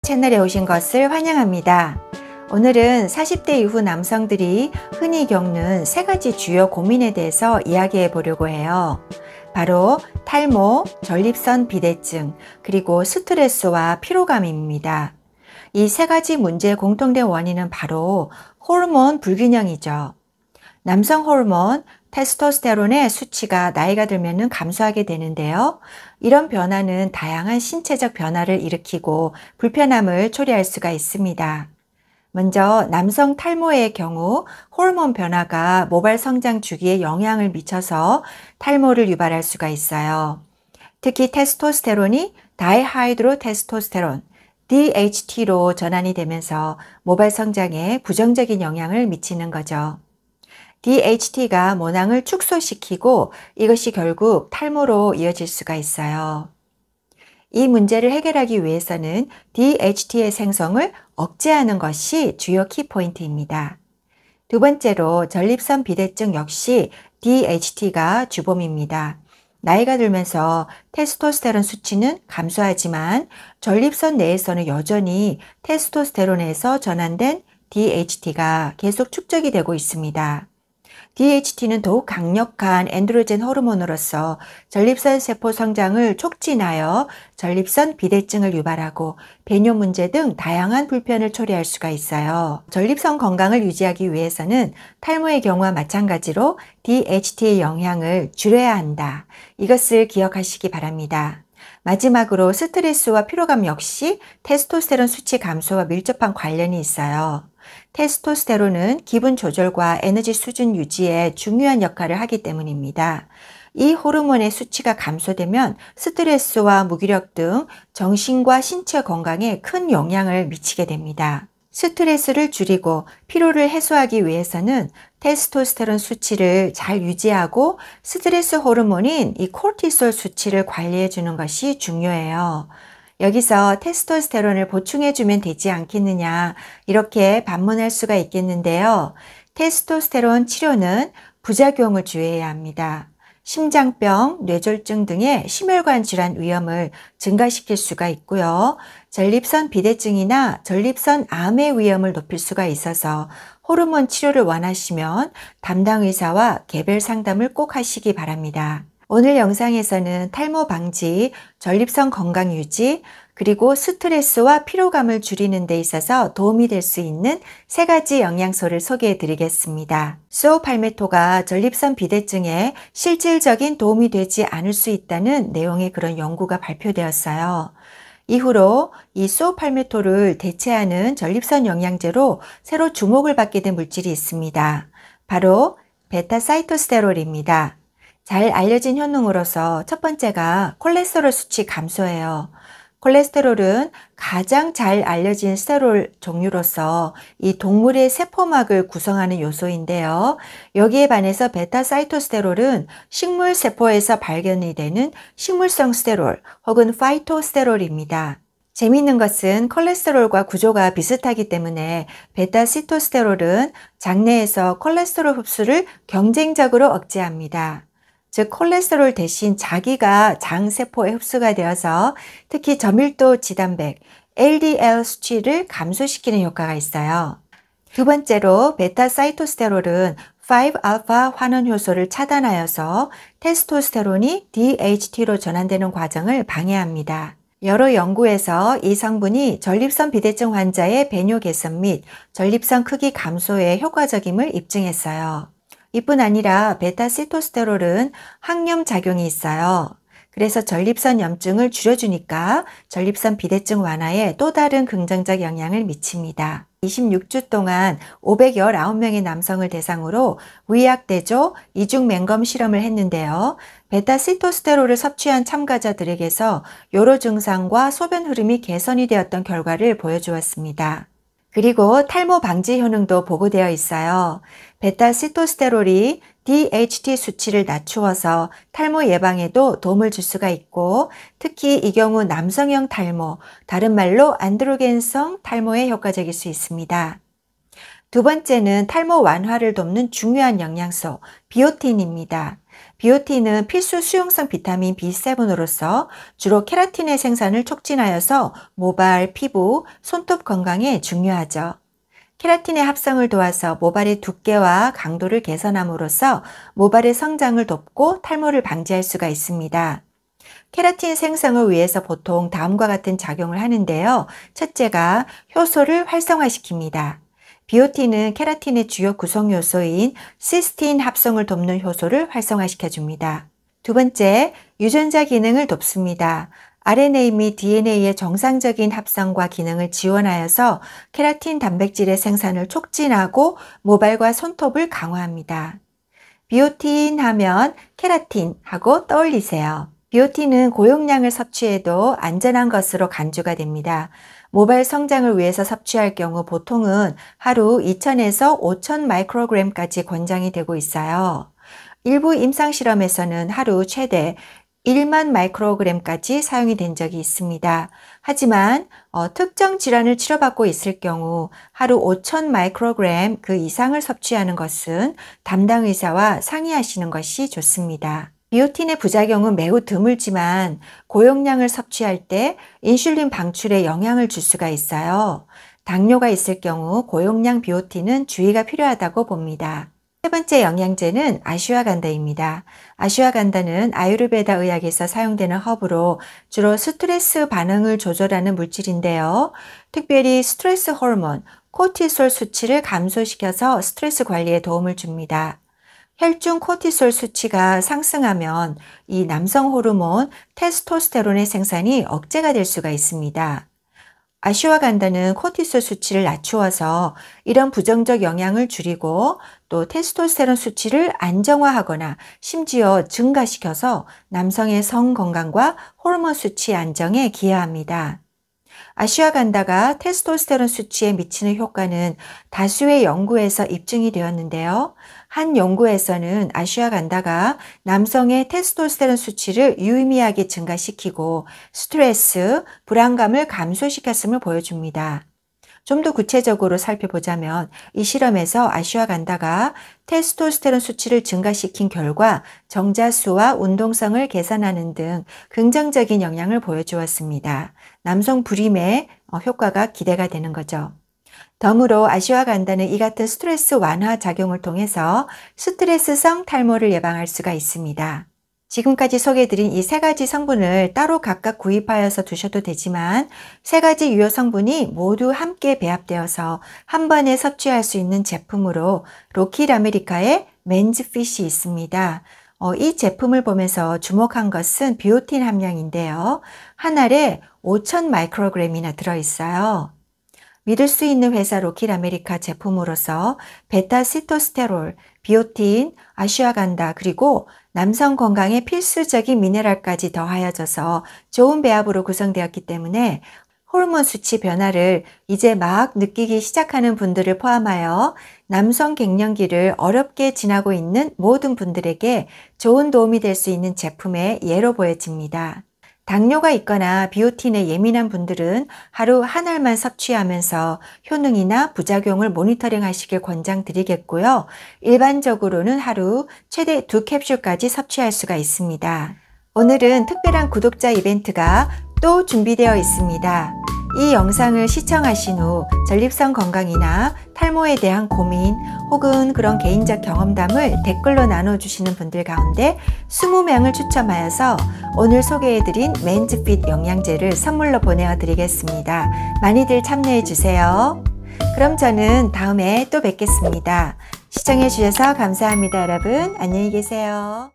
채널에 오신 것을 환영합니다. 오늘은 40대 이후 남성들이 흔히 겪는 세 가지 주요 고민에 대해서 이야기해 보려고 해요. 바로 탈모, 전립선 비대증, 그리고 스트레스와 피로감입니다. 이 세 가지 문제의 공통된 원인은 바로 호르몬 불균형이죠. 남성 호르몬 테스토스테론의 수치가 나이가 들면 감소하게 되는데요. 이런 변화는 다양한 신체적 변화를 일으키고 불편함을 초래할 수가 있습니다. 먼저 남성 탈모의 경우 호르몬 변화가 모발 성장 주기에 영향을 미쳐서 탈모를 유발할 수가 있어요. 특히 테스토스테론이 다이하이드로테스토스테론, DHT로 전환이 되면서 모발 성장에 부정적인 영향을 미치는 거죠. DHT가 모낭을 축소시키고 이것이 결국 탈모로 이어질 수가 있어요. 이 문제를 해결하기 위해서는 DHT의 생성을 억제하는 것이 주요 키포인트입니다. 두 번째로 전립선 비대증 역시 DHT가 주범입니다. 나이가 들면서 테스토스테론 수치는 감소하지만 전립선 내에서는 여전히 테스토스테론에서 전환된 DHT가 계속 축적이 되고 있습니다. DHT는 더욱 강력한 엔드로겐 호르몬으로서 전립선 세포 성장을 촉진하여 전립선 비대증을 유발하고 배뇨 문제 등 다양한 불편을 초래할 수가 있어요. 전립선 건강을 유지하기 위해서는 탈모의 경우와 마찬가지로 DHT의 영향을 줄여야 한다. 이것을 기억하시기 바랍니다. 마지막으로 스트레스와 피로감 역시 테스토스테론 수치 감소와 밀접한 관련이 있어요. 테스토스테론은 기분 조절과 에너지 수준 유지에 중요한 역할을 하기 때문입니다. 이 호르몬의 수치가 감소되면 스트레스와 무기력 등 정신과 신체 건강에 큰 영향을 미치게 됩니다. 스트레스를 줄이고 피로를 해소하기 위해서는 테스토스테론 수치를 잘 유지하고 스트레스 호르몬인 이 코르티솔 수치를 관리해 주는 것이 중요해요. 여기서 테스토스테론을 보충해주면 되지 않겠느냐 이렇게 반문할 수가 있겠는데요. 테스토스테론 치료는 부작용을 주의해야 합니다. 심장병, 뇌졸중 등의 심혈관 질환 위험을 증가시킬 수가 있고요. 전립선 비대증이나 전립선 암의 위험을 높일 수가 있어서 호르몬 치료를 원하시면 담당 의사와 개별 상담을 꼭 하시기 바랍니다. 오늘 영상에서는 탈모 방지, 전립선 건강 유지, 그리고 스트레스와 피로감을 줄이는 데 있어서 도움이 될 수 있는 세 가지 영양소를 소개해 드리겠습니다. 수오팔메토가 전립선 비대증에 실질적인 도움이 되지 않을 수 있다는 내용의 그런 연구가 발표되었어요. 이후로 이 수오팔메토를 대체하는 전립선 영양제로 새로 주목을 받게 된 물질이 있습니다. 바로 베타사이토스테롤입니다. 잘 알려진 효능으로서 첫 번째가 콜레스테롤 수치 감소예요. 콜레스테롤은 가장 잘 알려진 스테롤 종류로서 이 동물의 세포막을 구성하는 요소인데요. 여기에 반해서 베타사이토스테롤은 식물 세포에서 발견이 되는 식물성 스테롤 혹은 파이토스테롤입니다. 재미있는 것은 콜레스테롤과 구조가 비슷하기 때문에 베타시토스테롤은 장내에서 콜레스테롤 흡수를 경쟁적으로 억제합니다. 즉 콜레스테롤 대신 자기가 장세포에 흡수가 되어서 특히 저밀도 지단백 LDL 수치를 감소시키는 효과가 있어요. 두 번째로 베타사이토스테롤은 5알파 환원 효소를 차단하여서 테스토스테론이 DHT로 전환되는 과정을 방해합니다. 여러 연구에서 이 성분이 전립선 비대증 환자의 배뇨 개선 및 전립선 크기 감소에 효과적임을 입증했어요. 이뿐 아니라 베타시토스테롤은 항염 작용이 있어요. 그래서 전립선 염증을 줄여주니까 전립선 비대증 완화에 또 다른 긍정적 영향을 미칩니다. 26주 동안 519명의 남성을 대상으로 위약대조 이중 맹검 실험을 했는데요. 베타시토스테롤을 섭취한 참가자들에게서 요로 증상과 소변 흐름이 개선이 되었던 결과를 보여주었습니다. 그리고 탈모 방지 효능도 보고되어 있어요. 베타시토스테롤이 DHT 수치를 낮추어서 탈모 예방에도 도움을 줄 수가 있고 특히 이 경우 남성형 탈모, 다른 말로 안드로겐성 탈모에 효과적일 수 있습니다. 두 번째는 탈모 완화를 돕는 중요한 영양소, 비오틴입니다. 비오틴은 필수 수용성 비타민 B7으로서 주로 케라틴의 생산을 촉진하여서 모발, 피부, 손톱 건강에 중요하죠. 케라틴의 합성을 도와서 모발의 두께와 강도를 개선함으로써 모발의 성장을 돕고 탈모를 방지할 수가 있습니다. 케라틴 생성을 위해서 보통 다음과 같은 작용을 하는데요. 첫째가 효소를 활성화시킵니다. 비오틴은 케라틴의 주요 구성 요소인 시스틴 합성을 돕는 효소를 활성화시켜줍니다. 두 번째, 유전자 기능을 돕습니다. RNA 및 DNA의 정상적인 합성과 기능을 지원하여서 케라틴 단백질의 생산을 촉진하고 모발과 손톱을 강화합니다. 비오틴 하면 케라틴 하고 떠올리세요. 비오틴은 고용량을 섭취해도 안전한 것으로 간주가 됩니다. 모발 성장을 위해서 섭취할 경우 보통은 하루 2000에서 5000 마이크로그램까지 권장이 되고 있어요. 일부 임상실험에서는 하루 최대 1만 마이크로그램까지 사용이 된 적이 있습니다. 하지만 특정 질환을 치료받고 있을 경우 하루 5000 마이크로그램 그 이상을 섭취하는 것은 담당 의사와 상의하시는 것이 좋습니다. 비오틴의 부작용은 매우 드물지만 고용량을 섭취할 때 인슐린 방출에 영향을 줄 수가 있어요. 당뇨가 있을 경우 고용량 비오틴은 주의가 필요하다고 봅니다. 세 번째 영양제는 아슈와간다입니다. 아슈와간다는 아유르베다 의학에서 사용되는 허브로 주로 스트레스 반응을 조절하는 물질인데요. 특별히 스트레스 호르몬, 코티솔 수치를 감소시켜서 스트레스 관리에 도움을 줍니다. 혈중 코티솔 수치가 상승하면 이 남성 호르몬 테스토스테론의 생산이 억제가 될 수가 있습니다. 아슈와간다는 코티솔 수치를 낮추어서 이런 부정적 영향을 줄이고 또 테스토스테론 수치를 안정화하거나 심지어 증가시켜서 남성의 성 건강과 호르몬 수치 안정에 기여합니다. 아슈와간다가 테스토스테론 수치에 미치는 효과는 다수의 연구에서 입증이 되었는데요. 한 연구에서는 아슈와간다가 남성의 테스토스테론 수치를 유의미하게 증가시키고 스트레스, 불안감을 감소시켰음을 보여줍니다. 좀 더 구체적으로 살펴보자면 이 실험에서 아슈와간다가 테스토스테론 수치를 증가시킨 결과 정자수와 운동성을 개선하는 등 긍정적인 영향을 보여주었습니다. 남성 불임에 효과가 기대가 되는 거죠. 덤으로 아슈와간다는 이 같은 스트레스 완화 작용을 통해서 스트레스성 탈모를 예방할 수가 있습니다. 지금까지 소개해드린 이 세 가지 성분을 따로 각각 구입하여서 두셔도 되지만 세 가지 유효 성분이 모두 함께 배합되어서 한 번에 섭취할 수 있는 제품으로 로킷 아메리카의 맨즈핏이 있습니다. 이 제품을 보면서 주목한 것은 비오틴 함량인데요. 한 알에 5000 마이크로그램이나 들어있어요. 믿을 수 있는 회사 로킷 아메리카 제품으로서 베타시토스테롤, 비오틴, 아슈와간다 그리고 남성 건강에 필수적인 미네랄까지 더하여져서 좋은 배합으로 구성되었기 때문에 호르몬 수치 변화를 이제 막 느끼기 시작하는 분들을 포함하여 남성 갱년기를 어렵게 지나고 있는 모든 분들에게 좋은 도움이 될 수 있는 제품의 예로 보여집니다. 당뇨가 있거나 비오틴에 예민한 분들은 하루 한 알만 섭취하면서 효능이나 부작용을 모니터링 하시길 권장드리겠고요. 일반적으로는 하루 최대 2캡슐까지 섭취할 수가 있습니다. 오늘은 특별한 구독자 이벤트가 또 준비되어 있습니다. 이 영상을 시청하신 후 전립선 건강이나 탈모에 대한 고민 혹은 그런 개인적 경험담을 댓글로 나눠주시는 분들 가운데 20명을 추첨하여서 오늘 소개해드린 맨즈핏 영양제를 선물로 보내드리겠습니다. 많이들 참여해주세요. 그럼 저는 다음에 또 뵙겠습니다. 시청해주셔서 감사합니다, 여러분. 안녕히 계세요.